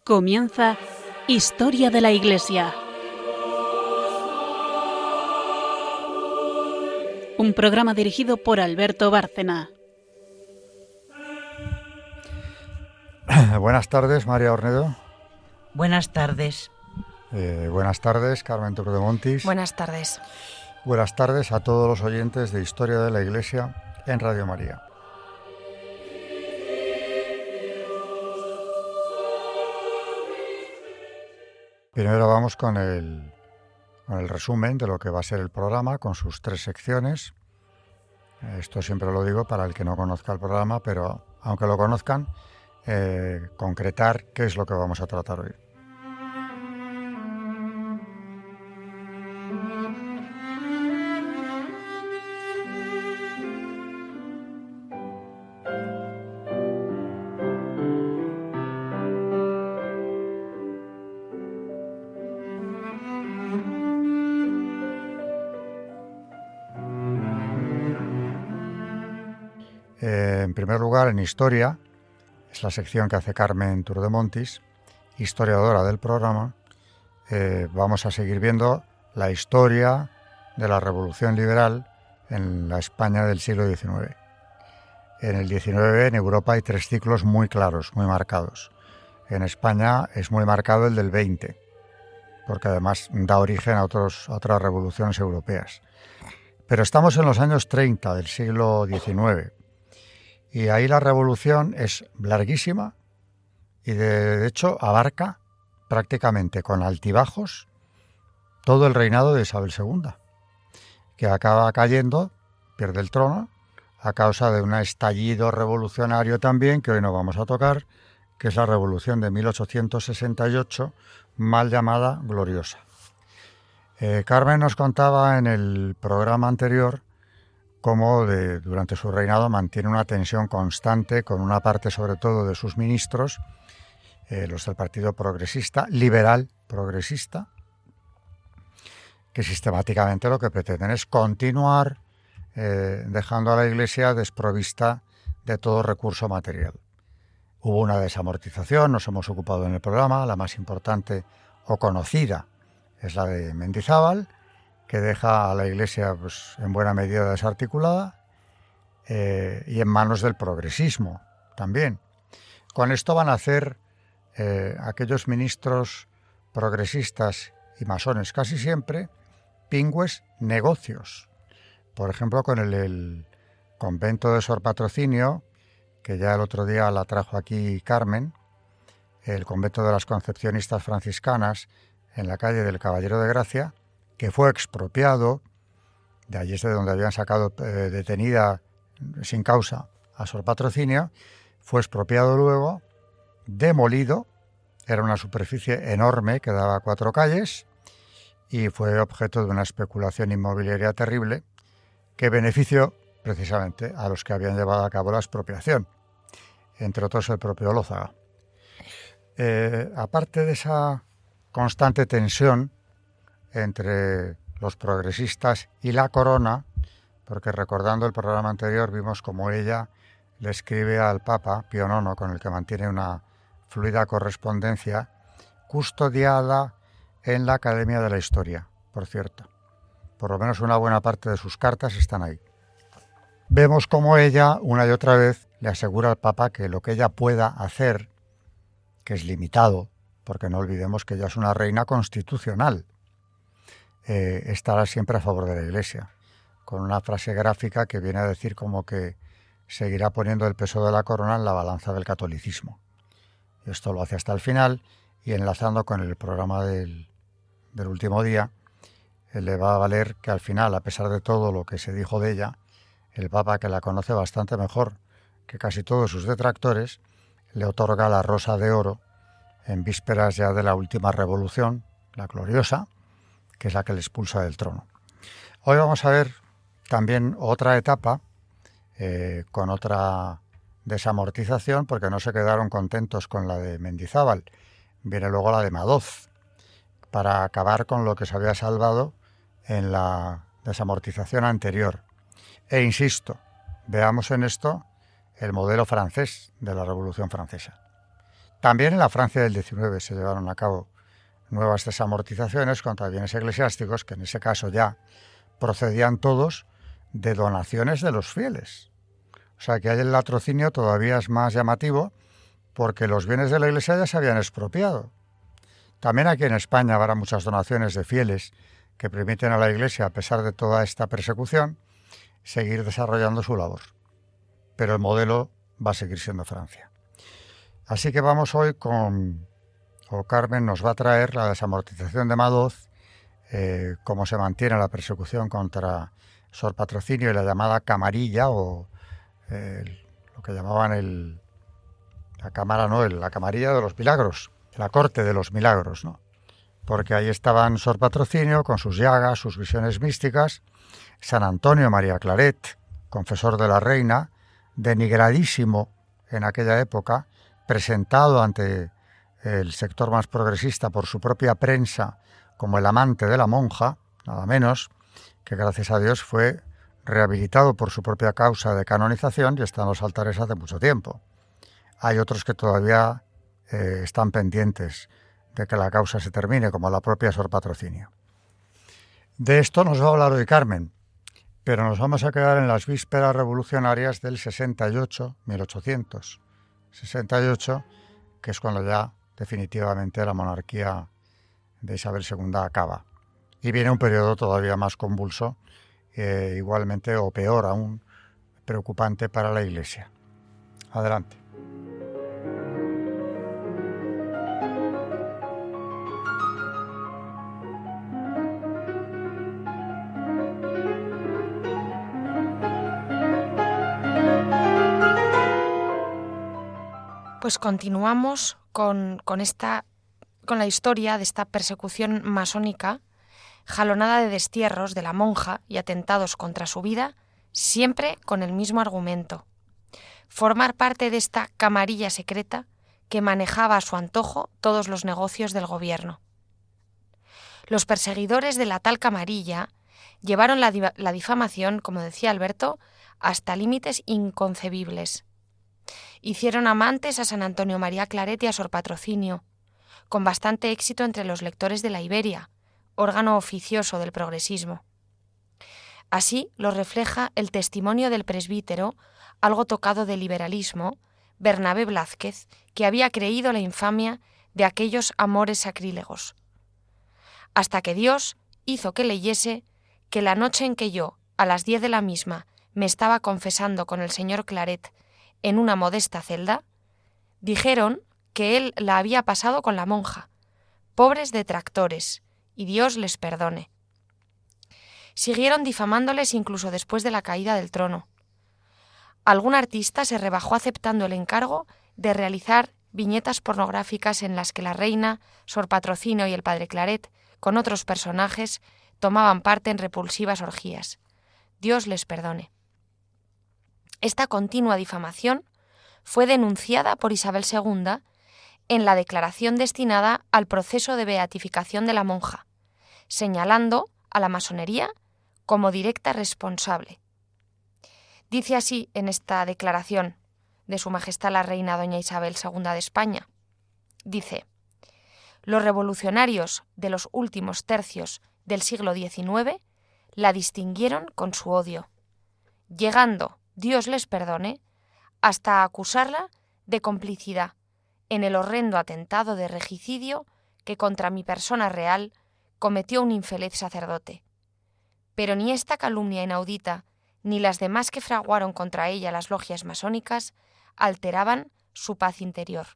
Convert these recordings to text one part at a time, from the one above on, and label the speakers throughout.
Speaker 1: Comienza Historia de la Iglesia. Un programa dirigido por Alberto Bárcena.
Speaker 2: Buenas tardes, María Ornedo.
Speaker 3: Buenas tardes.
Speaker 2: Buenas tardes, Carmen Turdemontis.
Speaker 4: Buenas tardes.
Speaker 2: Buenas tardes a todos los oyentes de Historia de la Iglesia en Radio María. Primero vamos con el resumen de lo que va a ser el programa, con sus 3 secciones. Esto siempre lo digo para el que no conozca el programa, pero aunque lo conozcan, concretar qué es lo que vamos a tratar hoy. En primer lugar, en Historia, es la sección que hace Carmen Turdemontis, historiadora del programa. Vamos a seguir viendo la historia de la Revolución Liberal en la España del siglo XIX. En el XIX, en Europa, hay 3 ciclos muy claros, muy marcados. En España es muy marcado el del 20, porque además da origen a otras revoluciones europeas. Pero estamos en los años 30 del siglo XIX. Y ahí la revolución es larguísima y de hecho abarca prácticamente con altibajos todo el reinado de Isabel II, que acaba cayendo, pierde el trono, a causa de un estallido revolucionario también, que hoy no vamos a tocar, que es la revolución de 1868, mal llamada gloriosa. Carmen nos contaba en el programa anterior cómo durante su reinado mantiene una tensión constante con una parte sobre todo de sus ministros, los del Partido Progresista, liberal progresista, que sistemáticamente lo que pretenden es continuar dejando a la Iglesia desprovista de todo recurso material. Hubo una desamortización, nos hemos ocupado en el programa, la más importante o conocida es la de Mendizábal, que deja a la Iglesia pues, en buena medida desarticulada y en manos del progresismo también. Con esto van a hacer aquellos ministros progresistas y masones casi siempre pingües negocios. Por ejemplo, con el convento de Sor Patrocinio, que ya el otro día la trajo aquí Carmen, el convento de las Concepcionistas Franciscanas en la calle del Caballero de Gracia, que fue expropiado, de allí es de donde habían sacado detenida sin causa a Sor Patrocinio, fue expropiado luego, demolido, era una superficie enorme que daba 4 calles y fue objeto de una especulación inmobiliaria terrible que benefició precisamente a los que habían llevado a cabo la expropiación, entre otros el propio Olózaga. Aparte de esa constante tensión entre los progresistas y la corona, porque recordando el programa anterior vimos como ella le escribe al Papa Pío IX, con el que mantiene una fluida correspondencia, custodiada en la Academia de la Historia, por cierto. Por lo menos una buena parte de sus cartas están ahí. Vemos como ella, una y otra vez, le asegura al Papa que lo que ella pueda hacer, que es limitado, porque no olvidemos que ella es una reina constitucional, estará siempre a favor de la Iglesia, con una frase gráfica que viene a decir como que seguirá poniendo el peso de la corona en la balanza del catolicismo. Y esto lo hace hasta el final, y enlazando con el programa del último día, le va a valer que al final, a pesar de todo lo que se dijo de ella, el Papa, que la conoce bastante mejor que casi todos sus detractores, le otorga la Rosa de Oro en vísperas ya de la última revolución, la gloriosa, que es la que le expulsa del trono. Hoy vamos a ver también otra etapa con otra desamortización, porque no se quedaron contentos con la de Mendizábal. Viene luego la de Madoz, para acabar con lo que se había salvado en la desamortización anterior. E insisto, veamos en esto el modelo francés de la Revolución Francesa. También en la Francia del XIX se llevaron a cabo nuevas desamortizaciones contra bienes eclesiásticos, que en ese caso ya procedían todos de donaciones de los fieles. O sea que ahí el latrocinio todavía es más llamativo, porque los bienes de la Iglesia ya se habían expropiado. También aquí en España habrá muchas donaciones de fieles que permiten a la Iglesia, a pesar de toda esta persecución, seguir desarrollando su labor. Pero el modelo va a seguir siendo Francia. Así que vamos hoy Carmen nos va a traer la desamortización de Madoz, cómo se mantiene la persecución contra Sor Patrocinio y la llamada camarilla, o lo que llamaban la camarilla de los milagros, la corte de los milagros, ¿no? Porque ahí estaban Sor Patrocinio con sus llagas, sus visiones místicas, San Antonio María Claret, confesor de la reina, denigradísimo en aquella época, presentado ante el sector más progresista por su propia prensa como el amante de la monja, nada menos, que gracias a Dios fue rehabilitado por su propia causa de canonización y está en los altares hace mucho tiempo. Hay otros que todavía están pendientes de que la causa se termine, como la propia Sor Patrocinio. De esto nos va a hablar hoy Carmen, pero nos vamos a quedar en las vísperas revolucionarias del 68, 1868, que es cuando ya definitivamente la monarquía de Isabel II acaba. Y viene un periodo todavía más convulso, igualmente o peor aún, preocupante para la Iglesia. Adelante.
Speaker 4: Pues continuamos con la historia de esta persecución masónica, jalonada de destierros de la monja y atentados contra su vida, siempre con el mismo argumento: formar parte de esta camarilla secreta que manejaba a su antojo todos los negocios del gobierno. Los perseguidores de la tal camarilla llevaron la difamación, como decía Alberto, hasta límites inconcebibles. Hicieron amantes a San Antonio María Claret y a Sor Patrocinio, con bastante éxito entre los lectores de la Iberia, órgano oficioso del progresismo. Así lo refleja el testimonio del presbítero, algo tocado de liberalismo, Bernabé Blázquez, que había creído la infamia de aquellos amores sacrílegos. Hasta que Dios hizo que leyese que la noche en que yo, a las 10 de la misma, me estaba confesando con el señor Claret en una modesta celda, dijeron que él la había pasado con la monja, pobres detractores, y Dios les perdone. Siguieron difamándoles incluso después de la caída del trono. Algún artista se rebajó aceptando el encargo de realizar viñetas pornográficas en las que la reina, Sor Patrocinio y el padre Claret, con otros personajes, tomaban parte en repulsivas orgías. Dios les perdone. Esta continua difamación fue denunciada por Isabel II en la declaración destinada al proceso de beatificación de la monja, señalando a la masonería como directa responsable. Dice así en esta declaración de Su Majestad la Reina doña Isabel II de España. Dice: los revolucionarios de los últimos tercios del siglo XIX la distinguieron con su odio, llegando, Dios les perdone, hasta acusarla de complicidad en el horrendo atentado de regicidio que contra mi persona real cometió un infeliz sacerdote. Pero ni esta calumnia inaudita, ni las demás que fraguaron contra ella las logias masónicas, alteraban su paz interior.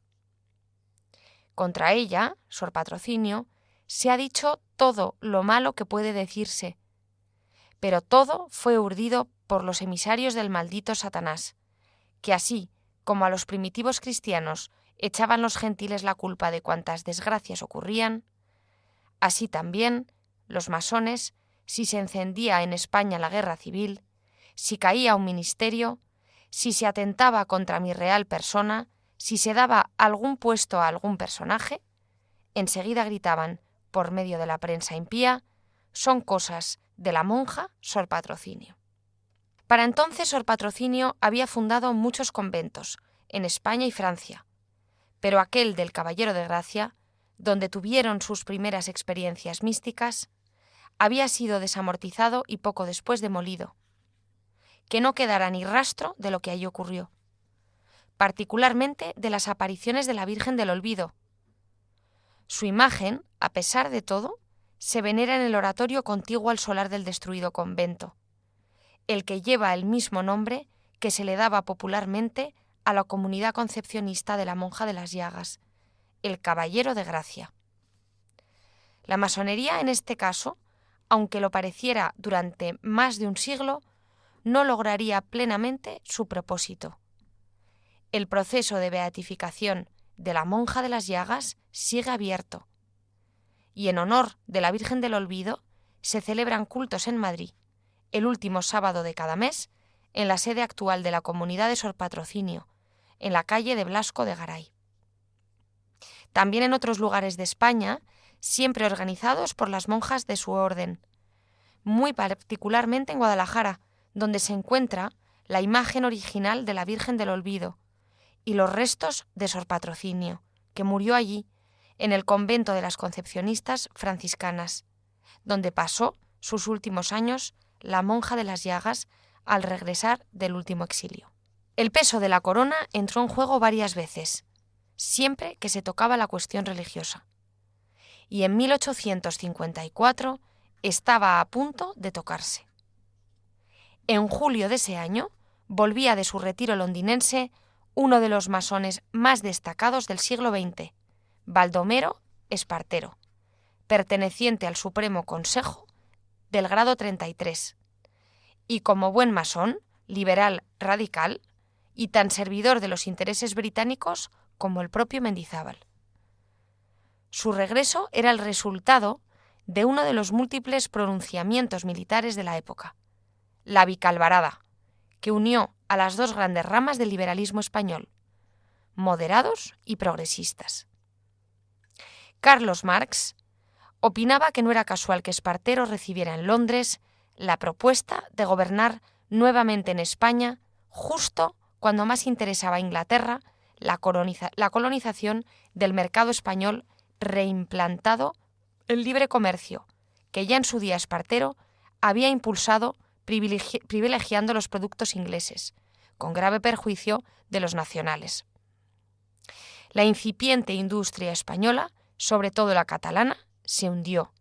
Speaker 4: Contra ella, Sor Patrocinio, se ha dicho todo lo malo que puede decirse, pero todo fue urdido por los emisarios del maldito Satanás, que así como a los primitivos cristianos echaban los gentiles la culpa de cuantas desgracias ocurrían, así también los masones, si se encendía en España la guerra civil, si caía un ministerio, si se atentaba contra mi real persona, si se daba algún puesto a algún personaje, enseguida gritaban, por medio de la prensa impía: son cosas de la monja Sor Patrocinio. Para entonces Sor Patrocinio había fundado muchos conventos en España y Francia, pero aquel del Caballero de Gracia, donde tuvieron sus primeras experiencias místicas, había sido desamortizado y poco después demolido. Que no quedara ni rastro de lo que allí ocurrió, particularmente de las apariciones de la Virgen del Olvido. Su imagen, a pesar de todo, se venera en el oratorio contiguo al solar del destruido convento, el que lleva el mismo nombre que se le daba popularmente a la comunidad concepcionista de la Monja de las Llagas, el Caballero de Gracia. La masonería, en este caso, aunque lo pareciera durante más de un siglo, no lograría plenamente su propósito. El proceso de beatificación de la Monja de las Llagas sigue abierto, y en honor de la Virgen del Olvido se celebran cultos en Madrid, el último sábado de cada mes, en la sede actual de la Comunidad de Sor Patrocinio, en la calle de Blasco de Garay. También en otros lugares de España, siempre organizados por las monjas de su orden, muy particularmente en Guadalajara, donde se encuentra la imagen original de la Virgen del Olvido y los restos de Sor Patrocinio, que murió allí, en el convento de las Concepcionistas franciscanas, donde pasó sus últimos años la Monja de las Llagas al regresar del último exilio. El peso de la corona entró en juego varias veces, siempre que se tocaba la cuestión religiosa, y en 1854 estaba a punto de tocarse. En julio de ese año volvía de su retiro londinense uno de los masones más destacados del siglo XX, Baldomero Espartero, perteneciente al Supremo Consejo del grado 33, y como buen masón, liberal radical y tan servidor de los intereses británicos como el propio Mendizábal. Su regreso era el resultado de uno de los múltiples pronunciamientos militares de la época, la Vicalvarada, que unió a las dos grandes ramas del liberalismo español, moderados y progresistas. Carlos Marx opinaba que no era casual que Espartero recibiera en Londres la propuesta de gobernar nuevamente en España justo cuando más interesaba a Inglaterra la colonización del mercado español reimplantado el libre comercio, que ya en su día Espartero había impulsado privilegiando los productos ingleses, con grave perjuicio de los nacionales. La incipiente industria española, sobre todo la catalana, se hundió,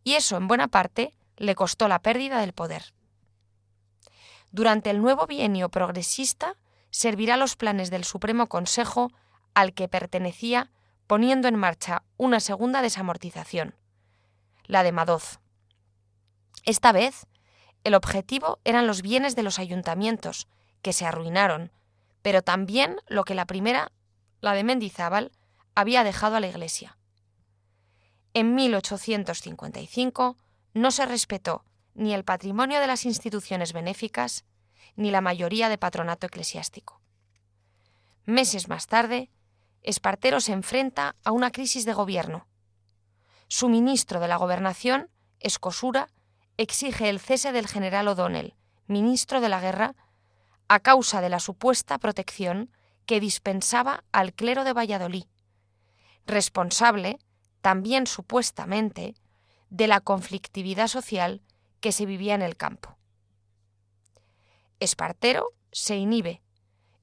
Speaker 4: y eso en buena parte le costó la pérdida del poder. Durante el nuevo bienio progresista servirá los planes del Supremo Consejo al que pertenecía, poniendo en marcha una segunda desamortización, la de Madoz. Esta vez, el objetivo eran los bienes de los ayuntamientos, que se arruinaron, pero también lo que la primera, la de Mendizábal, había dejado a la Iglesia. En 1855 no se respetó ni el patrimonio de las instituciones benéficas ni la mayoría de patronato eclesiástico. Meses más tarde, Espartero se enfrenta a una crisis de gobierno. Su ministro de la Gobernación, Escosura, exige el cese del general O'Donnell, ministro de la Guerra, a causa de la supuesta protección que dispensaba al clero de Valladolid, responsable, también supuestamente, de la conflictividad social que se vivía en el campo. Espartero se inhibe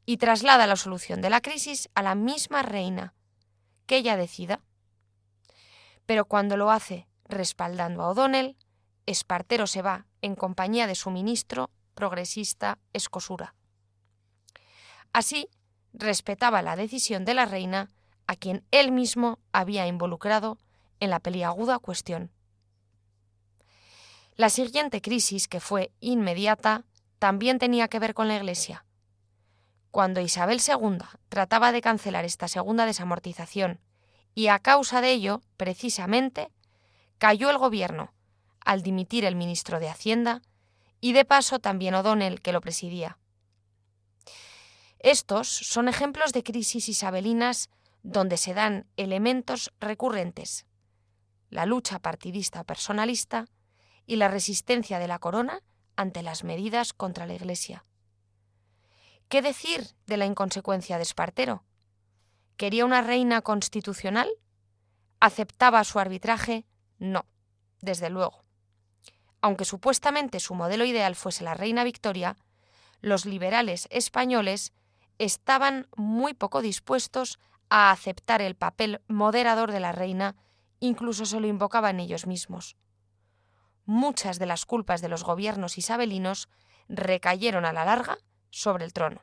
Speaker 4: y traslada la solución de la crisis a la misma reina, que ella decida. Pero cuando lo hace respaldando a O'Donnell, Espartero se va en compañía de su ministro progresista Escosura. Así, respetaba la decisión de la reina, a quien él mismo había involucrado en la peliaguda cuestión. La siguiente crisis, que fue inmediata, también tenía que ver con la Iglesia. Cuando Isabel II trataba de cancelar esta segunda desamortización, y a causa de ello, precisamente, cayó el gobierno, al dimitir el ministro de Hacienda, y de paso también O'Donnell, que lo presidía. Estos son ejemplos de crisis isabelinas donde se dan elementos recurrentes: la lucha partidista o personalista y la resistencia de la corona ante las medidas contra la Iglesia. ¿Qué decir de la inconsecuencia de Espartero? ¿Quería una reina constitucional? ¿Aceptaba su arbitraje? No, desde luego. Aunque supuestamente su modelo ideal fuese la reina Victoria, los liberales españoles estaban muy poco dispuestos a aceptar el papel moderador de la reina, incluso se lo invocaban ellos mismos. Muchas de las culpas de los gobiernos isabelinos recayeron a la larga sobre el trono.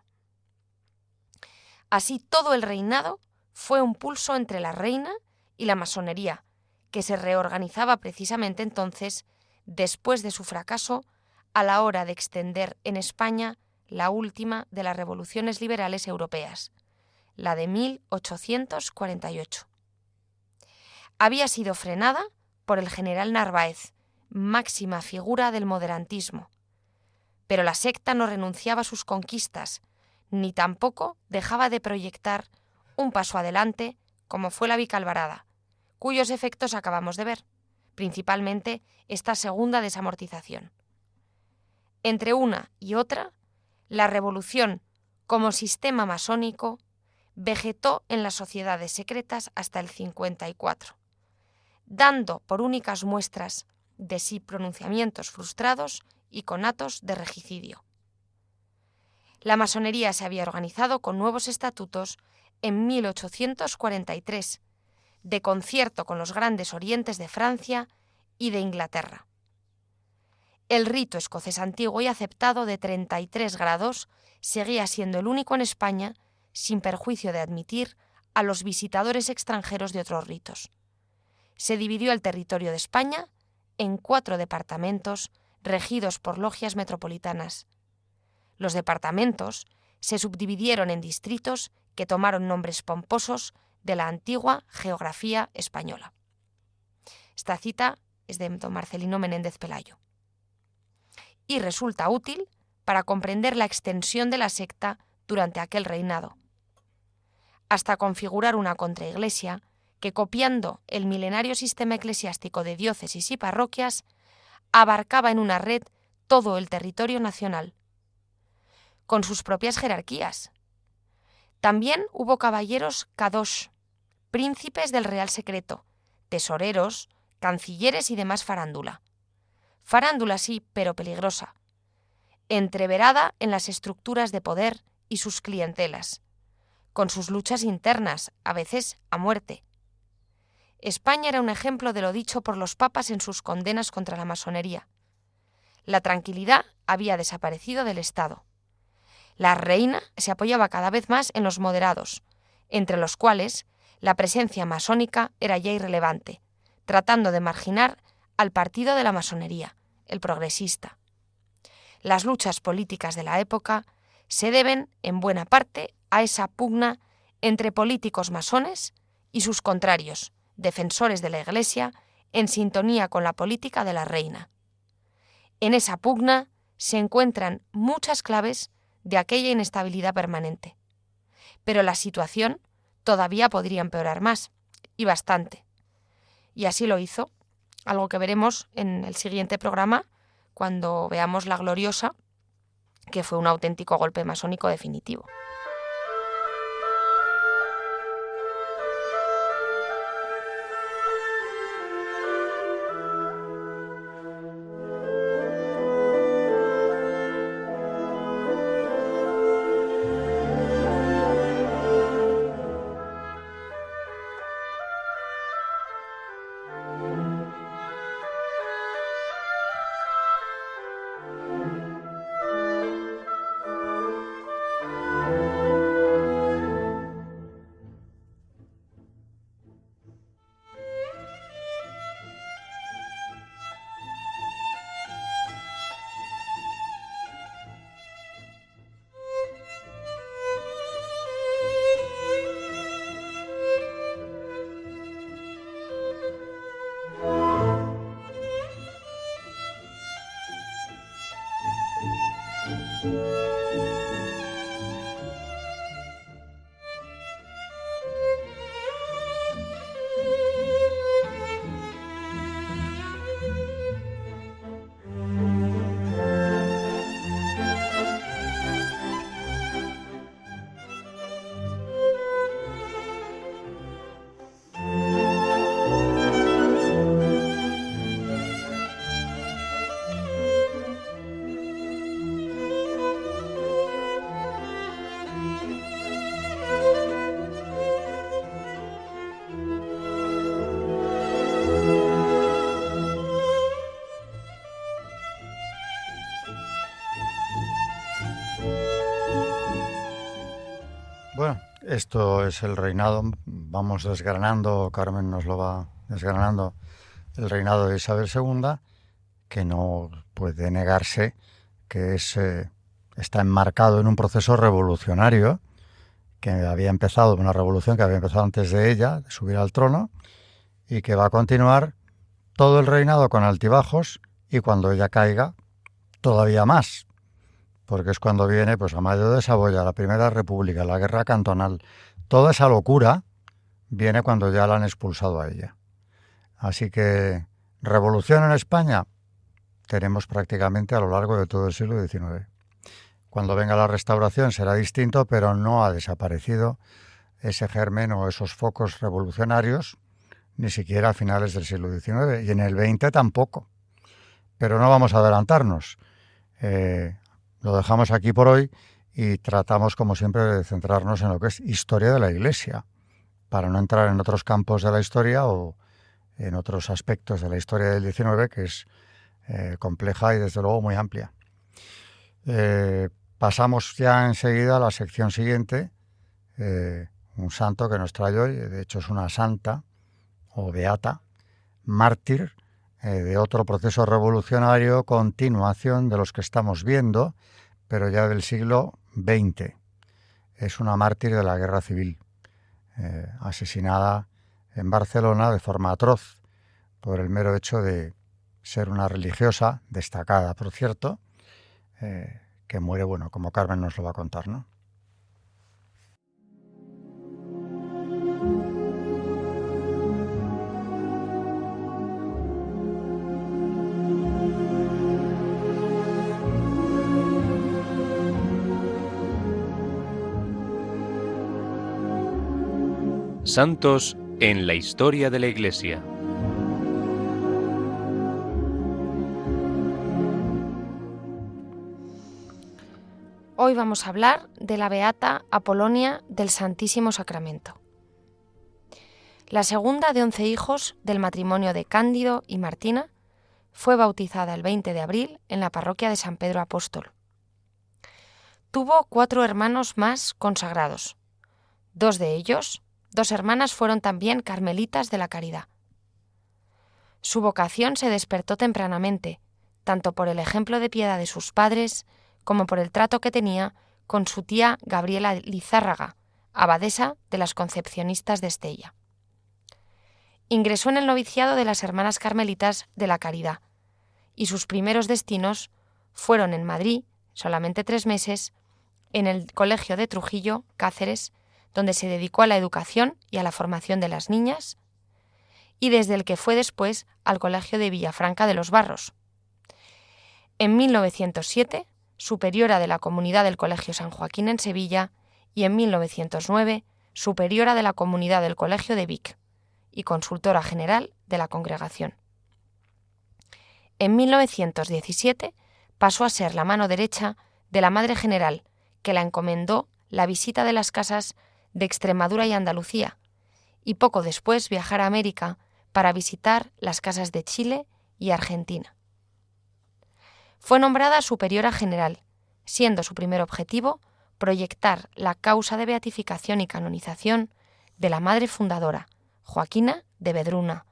Speaker 4: Así todo el reinado fue un pulso entre la reina y la masonería, que se reorganizaba precisamente entonces después de su fracaso a la hora de extender en España la última de las revoluciones liberales europeas, la de 1848. Había sido frenada por el general Narváez, máxima figura del moderantismo, pero la secta no renunciaba a sus conquistas, ni tampoco dejaba de proyectar un paso adelante como fue la Vicalvarada, cuyos efectos acabamos de ver, principalmente esta segunda desamortización. Entre una y otra, la revolución como sistema masónico vegetó en las sociedades secretas hasta el 54, dando por únicas muestras de sí pronunciamientos frustrados y conatos de regicidio. La masonería se había organizado con nuevos estatutos en 1843, de concierto con los grandes orientes de Francia y de Inglaterra. El rito escocés antiguo y aceptado de 33 grados seguía siendo el único en España, sin perjuicio de admitir a los visitadores extranjeros de otros ritos. Se dividió el territorio de España en 4 departamentos regidos por logias metropolitanas. Los departamentos se subdividieron en distritos que tomaron nombres pomposos de la antigua geografía española. Esta cita es de don Marcelino Menéndez Pelayo. Y resulta útil para comprender la extensión de la secta durante aquel reinado, hasta configurar una contraiglesia que, copiando el milenario sistema eclesiástico de diócesis y parroquias, abarcaba en una red todo el territorio nacional, con sus propias jerarquías. También hubo caballeros kadosh, príncipes del real secreto, tesoreros, cancilleres y demás farándula. Farándula sí, pero peligrosa, entreverada en las estructuras de poder y sus clientelas, con sus luchas internas, a veces a muerte. España era un ejemplo de lo dicho por los papas en sus condenas contra la masonería. La tranquilidad había desaparecido del Estado. La reina se apoyaba cada vez más en los moderados, entre los cuales la presencia masónica era ya irrelevante, tratando de marginar al partido de la masonería, el progresista. Las luchas políticas de la época se deben, en buena parte, a esa pugna entre políticos masones y sus contrarios, defensores de la Iglesia, en sintonía con la política de la reina. En esa pugna se encuentran muchas claves de aquella inestabilidad permanente. Pero la situación todavía podría empeorar más, y bastante. Y así lo hizo, algo que veremos en el siguiente programa, cuando veamos la Gloriosa, que fue un auténtico golpe masónico definitivo.
Speaker 2: Esto es el reinado, vamos desgranando, Carmen nos lo va desgranando, el reinado de Isabel II, que no puede negarse que está enmarcado en un proceso revolucionario que había empezado, una revolución que había empezado antes de ella, de subir al trono, y que va a continuar todo el reinado con altibajos y cuando ella caiga, todavía más. Porque es cuando viene pues Amadeo de Saboya, la Primera República, la Guerra Cantonal. Toda esa locura viene cuando ya la han expulsado a ella. Así que revolución en España tenemos prácticamente a lo largo de todo el siglo XIX. Cuando venga la Restauración será distinto, pero no ha desaparecido ese germen o esos focos revolucionarios, ni siquiera a finales del siglo XIX, y en el XX tampoco. Pero no vamos a adelantarnos. Lo dejamos aquí por hoy y tratamos, como siempre, de centrarnos en lo que es historia de la Iglesia, para no entrar en otros campos de la historia o en otros aspectos de la historia del XIX, que es compleja y, desde luego, muy amplia. Pasamos ya enseguida a la sección siguiente, un santo que nos trae hoy, de hecho es una santa o beata, mártir, de otro proceso revolucionario, continuación de los que estamos viendo, pero ya del siglo XX. Es una mártir de la Guerra Civil, asesinada en Barcelona de forma atroz por el mero hecho de ser una religiosa, destacada, por cierto, que muere, bueno, como Carmen nos lo va a contar, ¿no?
Speaker 5: Santos en la historia de la Iglesia.
Speaker 4: Hoy vamos a hablar de la beata Apolonia del Santísimo Sacramento. La segunda de 11 hijos del matrimonio de Cándido y Martina fue bautizada el 20 de abril en la parroquia de San Pedro Apóstol. Tuvo 4 hermanos más consagrados. 2 de ellos, 2 hermanas, fueron también carmelitas de la caridad. Su vocación se despertó tempranamente, tanto por el ejemplo de piedad de sus padres como por el trato que tenía con su tía Gabriela Lizárraga, abadesa de las Concepcionistas de Estella. Ingresó en el noviciado de las Hermanas Carmelitas de la Caridad, y sus primeros destinos fueron en Madrid, solamente 3 meses, en el Colegio de Trujillo, Cáceres, donde se dedicó a la educación y a la formación de las niñas, y desde el que fue después al Colegio de Villafranca de los Barros. En 1907, superiora de la comunidad del Colegio San Joaquín en Sevilla, y en 1909, superiora de la comunidad del Colegio de Vic, y consultora general de la congregación. En 1917 pasó a ser la mano derecha de la Madre General, que la encomendó la visita de las casas de Extremadura y Andalucía, y poco después viajar a América para visitar las casas de Chile y Argentina. Fue nombrada superiora general, siendo su primer objetivo proyectar la causa de beatificación y canonización de la madre fundadora, Joaquina de Vedruna,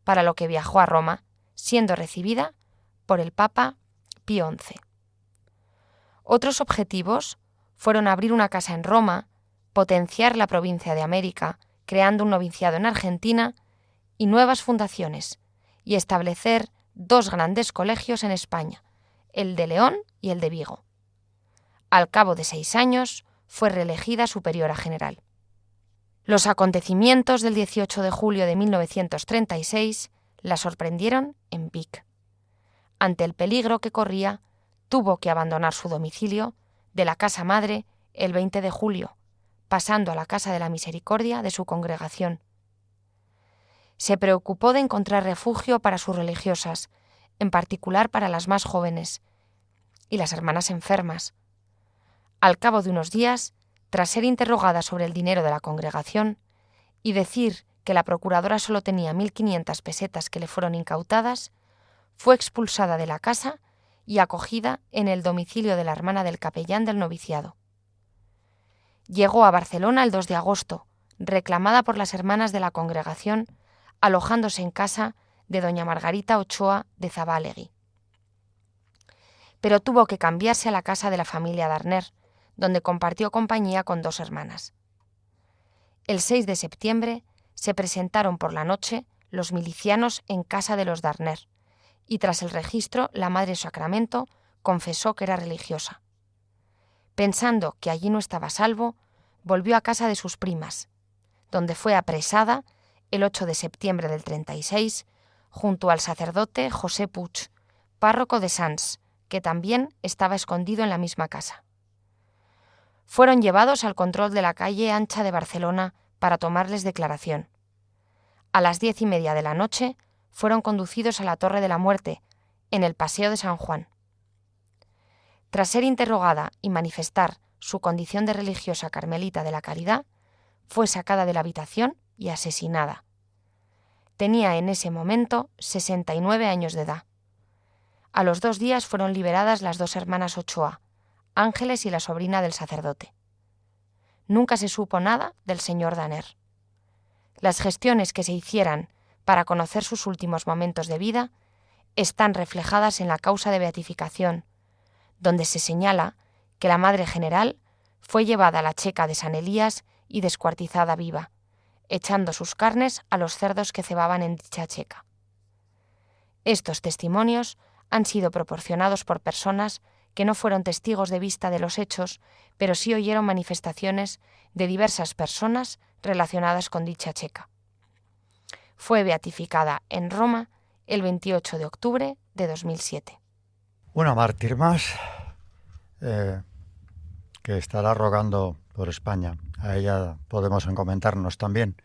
Speaker 4: para lo que viajó a Roma, siendo recibida por el Papa Pío XI. Otros objetivos fueron abrir una casa en Roma, potenciar la provincia de América, creando un noviciado en Argentina y nuevas fundaciones, y establecer 2 grandes colegios en España, el de León y el de Vigo. Al cabo de 6 años fue reelegida superiora general. Los acontecimientos del 18 de julio de 1936 la sorprendieron en Vic. Ante el peligro que corría, tuvo que abandonar su domicilio de la casa madre el 20 de julio, pasando a la Casa de la Misericordia de su congregación. Se preocupó de encontrar refugio para sus religiosas, en particular para las más jóvenes, y las hermanas enfermas. Al cabo de unos días, tras ser interrogada sobre el dinero de la congregación y decir que la procuradora solo tenía 1.500 pesetas que le fueron incautadas, fue expulsada de la casa y acogida en el domicilio de la hermana del capellán del noviciado. Llegó a Barcelona el 2 de agosto, reclamada por las hermanas de la congregación, alojándose en casa de doña Margarita Ochoa de Zabalegui. Pero tuvo que cambiarse a la casa de la familia Darner, donde compartió compañía con 2 hermanas. El 6 de septiembre se presentaron por la noche los milicianos en casa de los Darner, y tras el registro la Madre Sacramento confesó que era religiosa. Pensando que allí no estaba a salvo, volvió a casa de sus primas, donde fue apresada el 8 de septiembre del 36 junto al sacerdote José Puig, párroco de Sants, que también estaba escondido en la misma casa. Fueron llevados al control de la calle ancha de Barcelona para tomarles declaración. A las 10:30 de la noche fueron conducidos a la Torre de la Muerte, en el Paseo de San Juan. Tras ser interrogada y manifestar su condición de religiosa carmelita de la Caridad, fue sacada de la habitación y asesinada. Tenía en ese momento 69 años de edad. A los 2 días fueron liberadas las 2 hermanas Ochoa, Ángeles y la sobrina del sacerdote. Nunca se supo nada del señor Darner. Las gestiones que se hicieran para conocer sus últimos momentos de vida están reflejadas en la causa de beatificación, donde se señala que la Madre General fue llevada a la checa de San Elías y descuartizada viva, echando sus carnes a los cerdos que cebaban en dicha checa. Estos testimonios han sido proporcionados por personas que no fueron testigos de vista de los hechos, pero sí oyeron manifestaciones de diversas personas relacionadas con dicha checa. Fue beatificada en Roma el 28 de octubre de 2007.
Speaker 2: Una mártir más que estará rogando por España. A ella podemos encomendarnos también.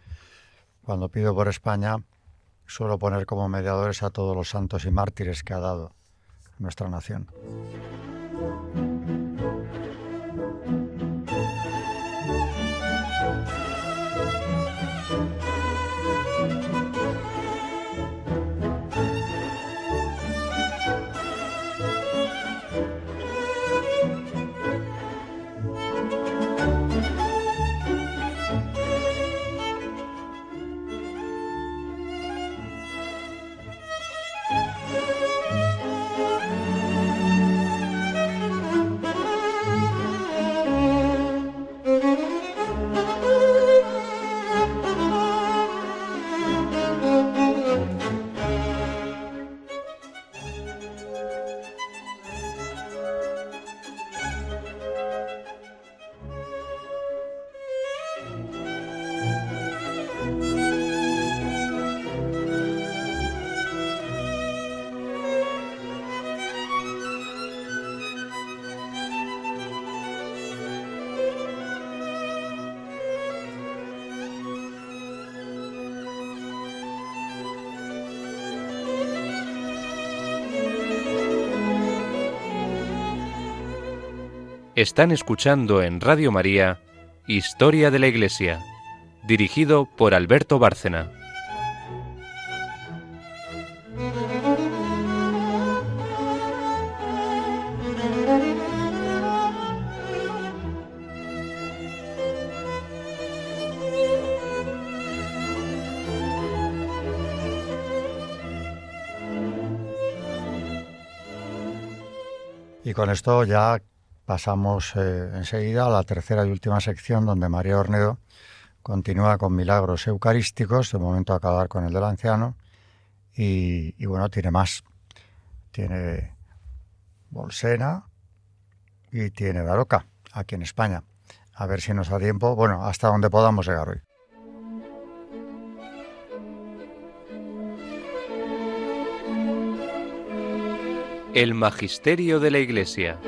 Speaker 2: Cuando pido por España, suelo poner como mediadores a todos los santos y mártires que ha dado nuestra nación.
Speaker 5: Están escuchando en Radio María Historia de la Iglesia, dirigido por Alberto Bárcena.
Speaker 2: Y con esto ya pasamos enseguida a la tercera y última sección, donde María Ornedo continúa con milagros eucarísticos, de momento a acabar con el del anciano, y bueno, tiene más. Tiene Bolsena y tiene Daroca, aquí en España. A ver si nos da tiempo, bueno, hasta donde podamos llegar hoy.
Speaker 5: El Magisterio de la Iglesia.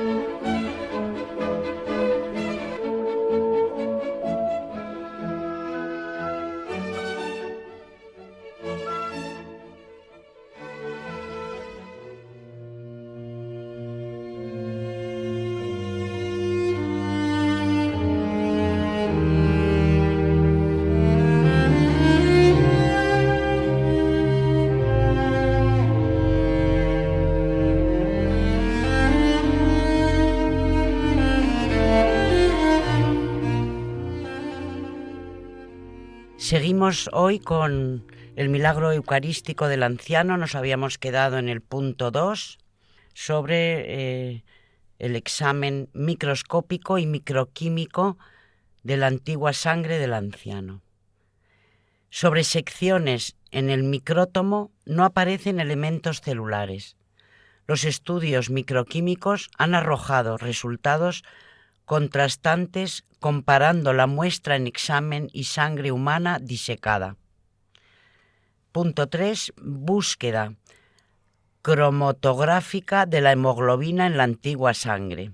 Speaker 3: Seguimos hoy con el milagro eucarístico del anciano. Nos habíamos quedado en el punto 2 sobre el examen microscópico y microquímico de la antigua sangre del anciano. Sobre secciones en el micrótomo no aparecen elementos celulares. Los estudios microquímicos han arrojado resultados contrastantes comparando la muestra en examen y sangre humana disecada. Punto 3. Búsqueda cromatográfica de la hemoglobina en la antigua sangre.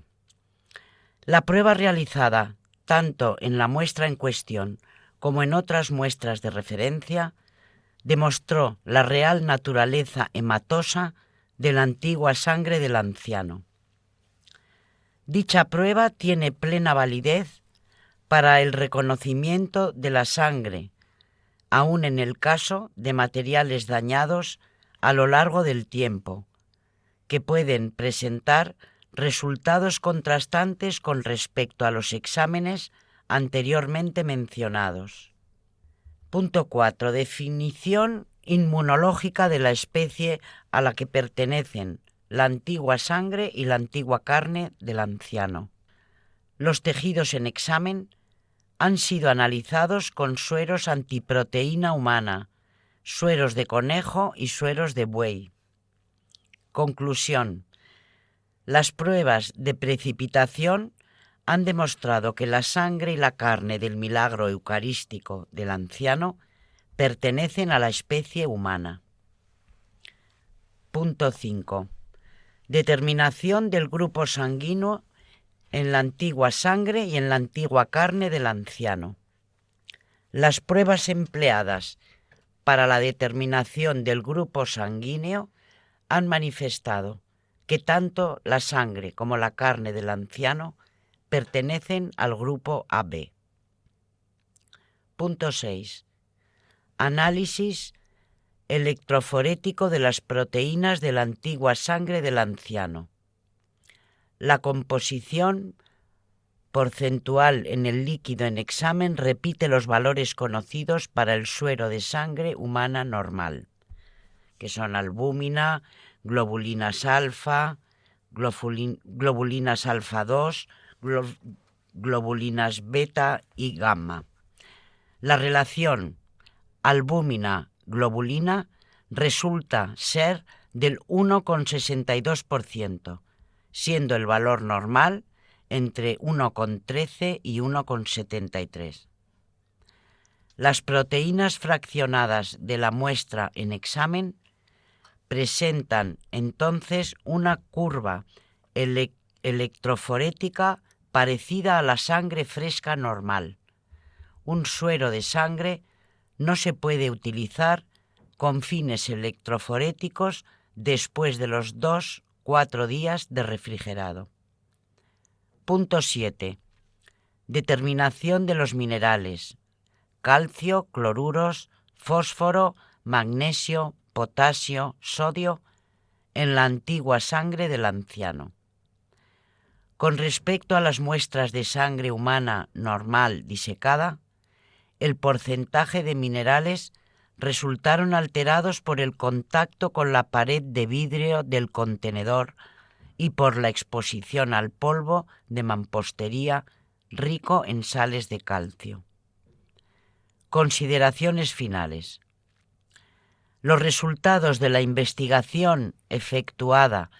Speaker 3: La prueba realizada tanto en la muestra en cuestión como en otras muestras de referencia demostró la real naturaleza hematosa de la antigua sangre del anciano. Dicha prueba tiene plena validez para el reconocimiento de la sangre, aun en el caso de materiales dañados a lo largo del tiempo, que pueden presentar resultados contrastantes con respecto a los exámenes anteriormente mencionados. Punto 4. Definición inmunológica de la especie a la que pertenecen la antigua sangre y la antigua carne del anciano. Los tejidos en examen han sido analizados con sueros antiproteína humana, sueros de conejo y sueros de buey. Conclusión. Las pruebas de precipitación han demostrado que la sangre y la carne del milagro eucarístico del anciano pertenecen a la especie humana. Punto 5. Determinación del grupo sanguíneo en la antigua sangre y en la antigua carne del anciano. Las pruebas empleadas para la determinación del grupo sanguíneo han manifestado que tanto la sangre como la carne del anciano pertenecen al grupo AB. Punto 6. Análisis electroforético de las proteínas de la antigua sangre del anciano. La composición porcentual en el líquido en examen repite los valores conocidos para el suero de sangre humana normal, que son albúmina, globulinas alfa, globulinas alfa 2, globulinas beta y gamma. La relación albúmina-globulina resulta ser del 1,62%, siendo el valor normal entre 1,13 y 1,73. Las proteínas fraccionadas de la muestra en examen presentan entonces una curva electroforética parecida a la sangre fresca normal. Un suero de sangre no se puede utilizar con fines electroforéticos después de los 2-4 días de refrigerado. Punto 7. Determinación de los minerales: calcio, cloruros, fósforo, magnesio, potasio, sodio en la antigua sangre del anciano. Con respecto a las muestras de sangre humana normal disecada, el porcentaje de minerales resultaron alterados por el contacto con la pared de vidrio del contenedor y por la exposición al polvo de mampostería rico en sales de calcio. Consideraciones finales. Los resultados de la investigación efectuada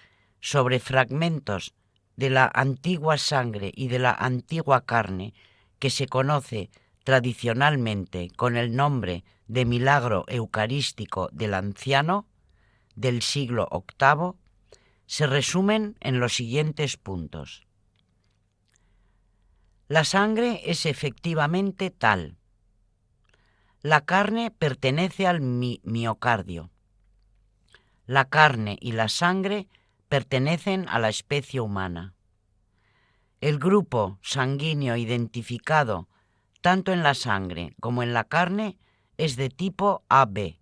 Speaker 3: sobre fragmentos de la antigua sangre y de la antigua carne, que se conoce tradicionalmente con el nombre de milagro eucarístico del anciano del siglo VIII, se resumen en los siguientes puntos. La sangre es efectivamente tal. La carne pertenece al miocardio. La carne y la sangre pertenecen a la especie humana. El grupo sanguíneo identificado tanto en la sangre como en la carne es de tipo AB.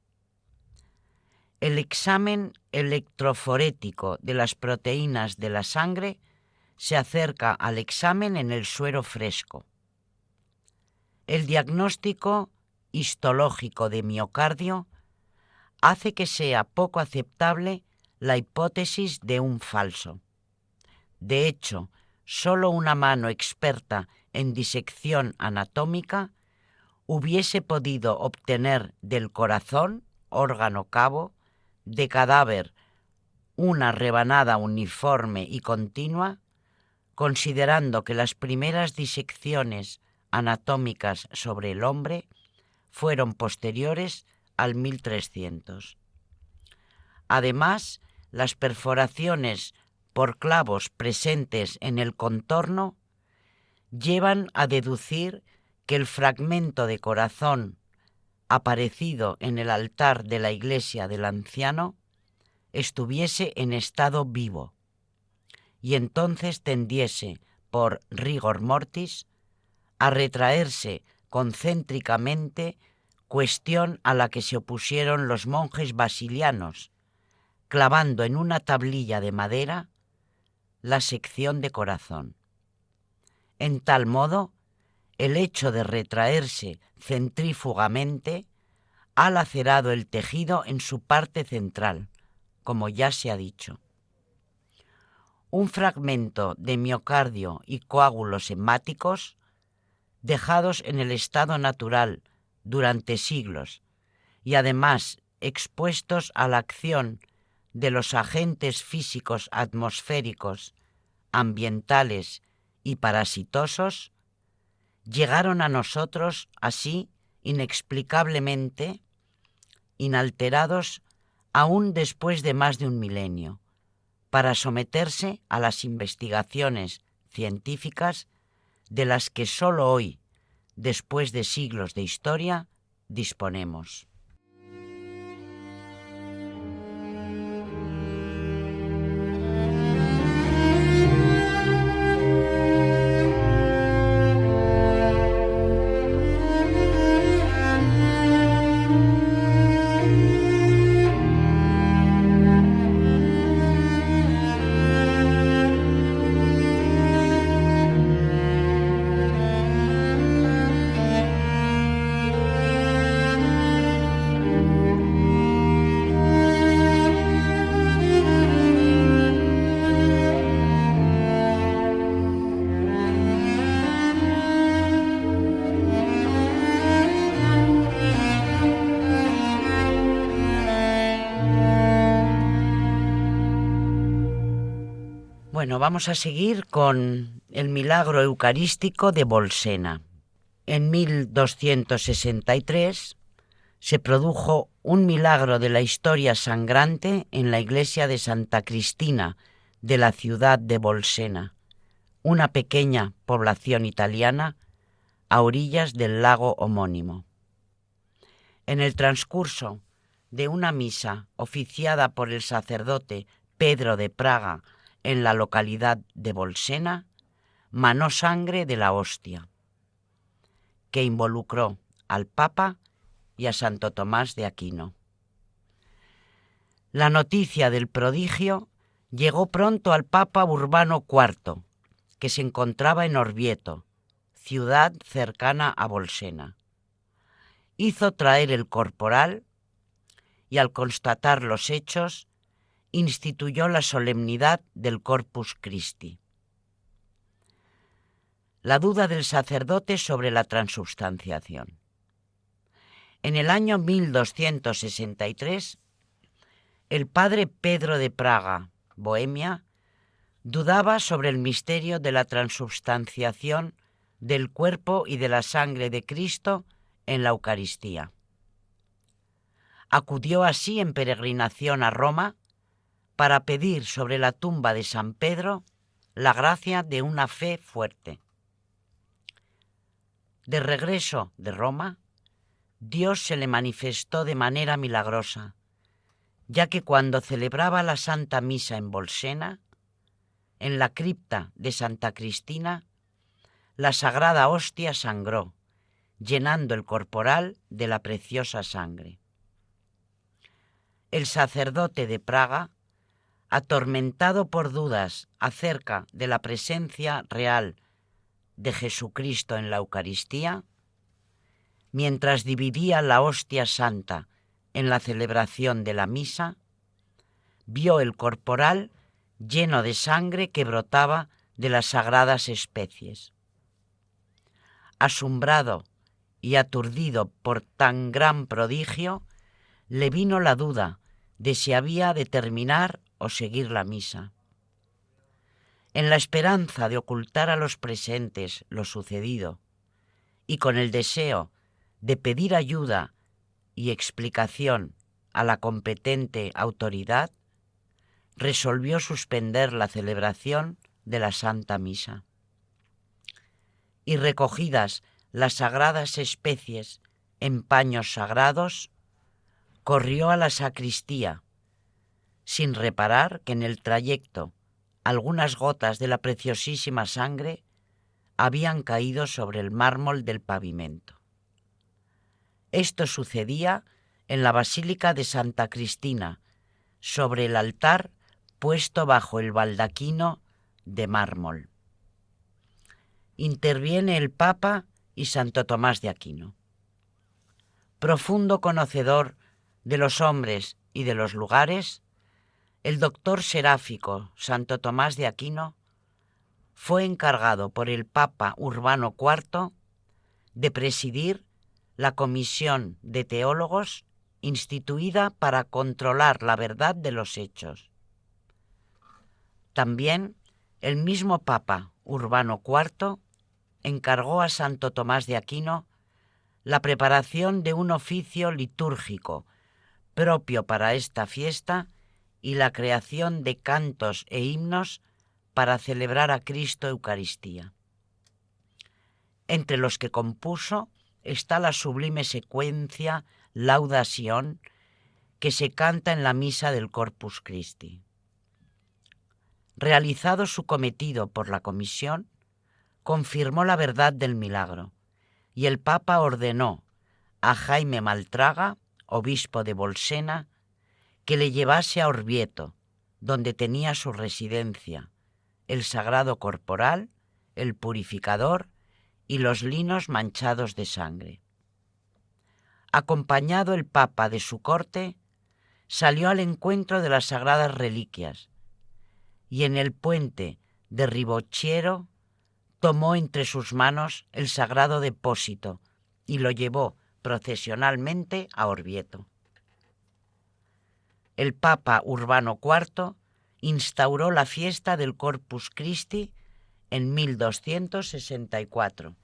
Speaker 3: El examen electroforético de las proteínas de la sangre se acerca al examen en el suero fresco. El diagnóstico histológico de miocardio hace que sea poco aceptable la hipótesis de un falso. De hecho, solo una mano experta en disección anatómica hubiese podido obtener del corazón, órgano cabo, de cadáver una rebanada uniforme y continua, considerando que las primeras disecciones anatómicas sobre el hombre fueron posteriores al 1300. Además, las perforaciones por clavos presentes en el contorno llevan a deducir que el fragmento de corazón aparecido en el altar de la iglesia del anciano estuviese en estado vivo y entonces tendiese, por rigor mortis, a retraerse concéntricamente, cuestión a la que se opusieron los monjes basilianos, clavando en una tablilla de madera la sección de corazón. En tal modo, el hecho de retraerse centrífugamente ha lacerado el tejido en su parte central, como ya se ha dicho. Un fragmento de miocardio y coágulos hemáticos, dejados en el estado natural durante siglos y además expuestos a la acción de los agentes físicos atmosféricos, ambientales y parasitosos, llegaron a nosotros así inexplicablemente, inalterados aún después de más de un milenio, para someterse a las investigaciones científicas de las que solo hoy, después de siglos de historia, disponemos. Bueno, vamos a seguir con el milagro eucarístico de Bolsena. En 1263 se produjo un milagro de la historia sangrante en la iglesia de Santa Cristina de la ciudad de Bolsena, una pequeña población italiana a orillas del lago homónimo. En el transcurso de una misa oficiada por el sacerdote Pedro de Praga en la localidad de Bolsena, manó sangre de la hostia, que involucró al Papa y a Santo Tomás de Aquino. La noticia del prodigio llegó pronto al Papa Urbano IV, que se encontraba en Orvieto, ciudad cercana a Bolsena. Hizo traer el corporal y, al constatar los hechos, instituyó la solemnidad del Corpus Christi. La duda del sacerdote sobre la transubstanciación. En el año 1263, el padre Pedro de Praga, Bohemia, dudaba sobre el misterio de la transubstanciación del cuerpo y de la sangre de Cristo en la Eucaristía. Acudió así en peregrinación a Roma para pedir sobre la tumba de San Pedro la gracia de una fe fuerte. De regreso de Roma, Dios se le manifestó de manera milagrosa, ya que cuando celebraba la Santa Misa en Bolsena, en la cripta de Santa Cristina, la sagrada hostia sangró, llenando el corporal de la preciosa sangre. El sacerdote de Praga, atormentado por dudas acerca de la presencia real de Jesucristo en la Eucaristía, mientras dividía la hostia santa en la celebración de la misa, vio el corporal lleno de sangre que brotaba de las sagradas especies. Asombrado y aturdido por tan gran prodigio, le vino la duda de si había de terminar o seguir la misa. En la esperanza de ocultar a los presentes lo sucedido y con el deseo de pedir ayuda y explicación a la competente autoridad, resolvió suspender la celebración de la Santa Misa. Y recogidas las sagradas especies en paños sagrados, corrió a la sacristía, sin reparar que en el trayecto algunas gotas de la preciosísima sangre habían caído sobre el mármol del pavimento. Esto sucedía en la Basílica de Santa Cristina, sobre el altar puesto bajo el baldaquino de mármol. Interviene el Papa y Santo Tomás de Aquino. Profundo conocedor de los hombres y de los lugares, el doctor seráfico Santo Tomás de Aquino fue encargado por el Papa Urbano IV de presidir la comisión de teólogos instituida para controlar la verdad de los hechos. También el mismo Papa Urbano IV encargó a Santo Tomás de Aquino la preparación de un oficio litúrgico propio para esta fiesta y la creación de cantos e himnos para celebrar a Cristo Eucaristía. Entre los que compuso está la sublime secuencia Lauda Sion que se canta en la misa del Corpus Christi. Realizado su cometido por la comisión, confirmó la verdad del milagro y el Papa ordenó a Jaime Maltraga, obispo de Bolsena, que le llevase a Orvieto, donde tenía su residencia, el sagrado corporal, el purificador y los linos manchados de sangre. Acompañado el Papa de su corte, salió al encuentro de las sagradas reliquias y en el puente de Ribochiero tomó entre sus manos el sagrado depósito y lo llevó procesionalmente a Orvieto. El Papa Urbano IV instauró la fiesta del Corpus Christi en 1264.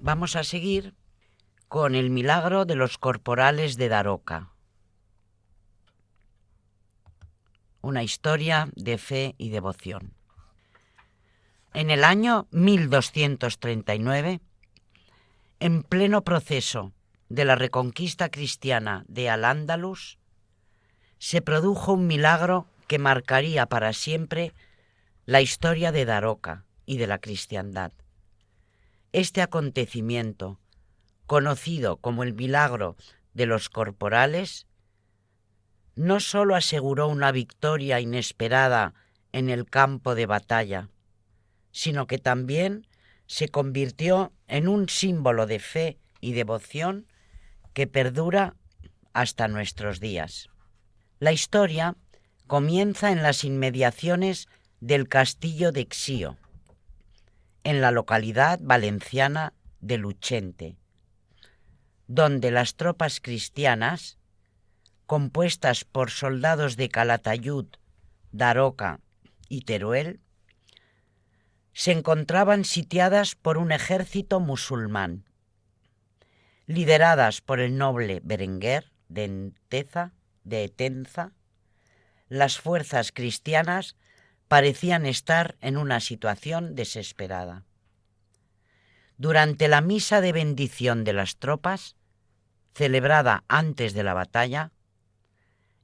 Speaker 3: vamos a seguir con el milagro de los corporales de Daroca. Una historia de fe y devoción. En el año 1239, en pleno proceso de la reconquista cristiana de Al-Ándalus, se produjo un milagro que marcaría para siempre la historia de Daroca y de la cristiandad. Este acontecimiento, conocido como el milagro de los corporales, no solo aseguró una victoria inesperada en el campo de batalla, sino que también se convirtió en un símbolo de fe y devoción que perdura hasta nuestros días. La historia comienza en las inmediaciones del castillo de Xío, en la localidad valenciana de Luchente, donde las tropas cristianas, compuestas por soldados de Calatayud, Daroca y Teruel, se encontraban sitiadas por un ejército musulmán, lideradas por el noble Berenguer de Etenza. Las fuerzas cristianas parecían estar en una situación desesperada. Durante la misa de bendición de las tropas, celebrada antes de la batalla,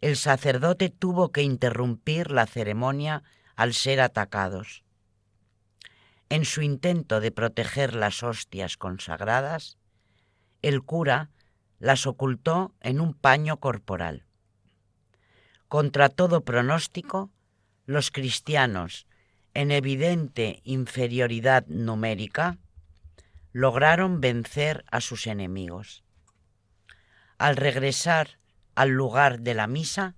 Speaker 3: el sacerdote tuvo que interrumpir la ceremonia al ser atacados. En su intento de proteger las hostias consagradas, el cura las ocultó en un paño corporal. Contra todo pronóstico, los cristianos, en evidente inferioridad numérica, lograron vencer a sus enemigos. Al regresar al lugar de la misa,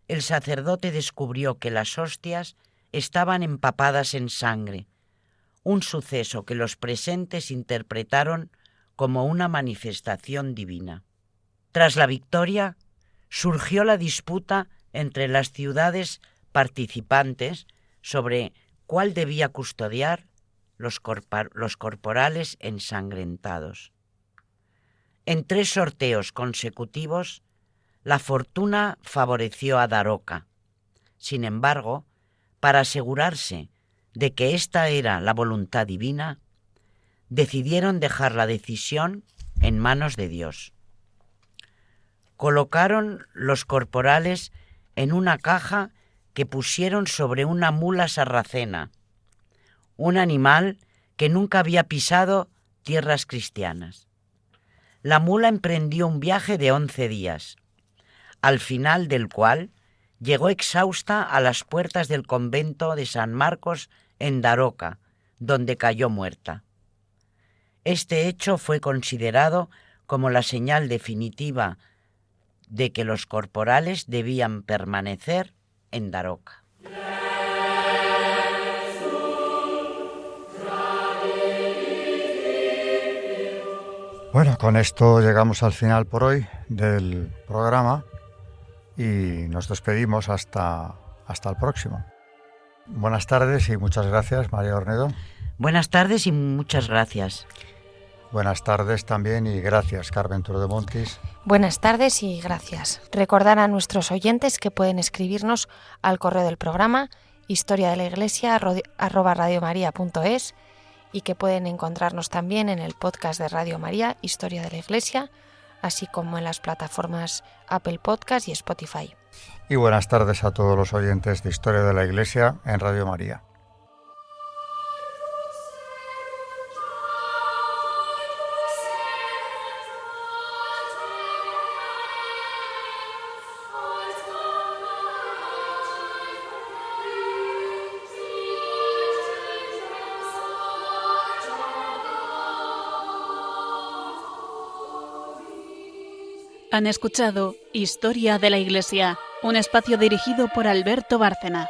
Speaker 3: el sacerdote descubrió que las hostias estaban empapadas en sangre, un suceso que los presentes interpretaron como una manifestación divina. Tras la victoria, surgió la disputa entre las ciudades participantes sobre cuál debía custodiar los corporales ensangrentados. En 3 sorteos consecutivos, la fortuna favoreció a Daroca. Sin embargo, para asegurarse de que esta era la voluntad divina, decidieron dejar la decisión en manos de Dios. Colocaron los corporales en una caja que pusieron sobre una mula sarracena, un animal que nunca había pisado tierras cristianas. La mula emprendió un viaje de 11 días, al final del cual llegó exhausta a las puertas del convento de San Marcos en Daroca, donde cayó muerta. Este hecho fue considerado como la señal definitiva de que los corporales debían permanecer en Daroca.
Speaker 2: Bueno, con esto llegamos al final por hoy del programa y nos despedimos hasta el próximo. Buenas tardes y muchas gracias, María Ornedo.
Speaker 3: Buenas tardes y muchas gracias.
Speaker 2: Buenas tardes también y gracias, Carmen Turdemontis.
Speaker 4: Buenas tardes y gracias. Recordar a nuestros oyentes que pueden escribirnos al correo del programa historiadeliglesia@radiomaria.es y que pueden encontrarnos también en el podcast de Radio María, Historia de la Iglesia, así como en las plataformas Apple Podcast y Spotify.
Speaker 2: Y buenas tardes a todos los oyentes de Historia de la Iglesia en Radio María.
Speaker 1: Han escuchado Historia de la Iglesia, un espacio dirigido por Alberto Bárcena.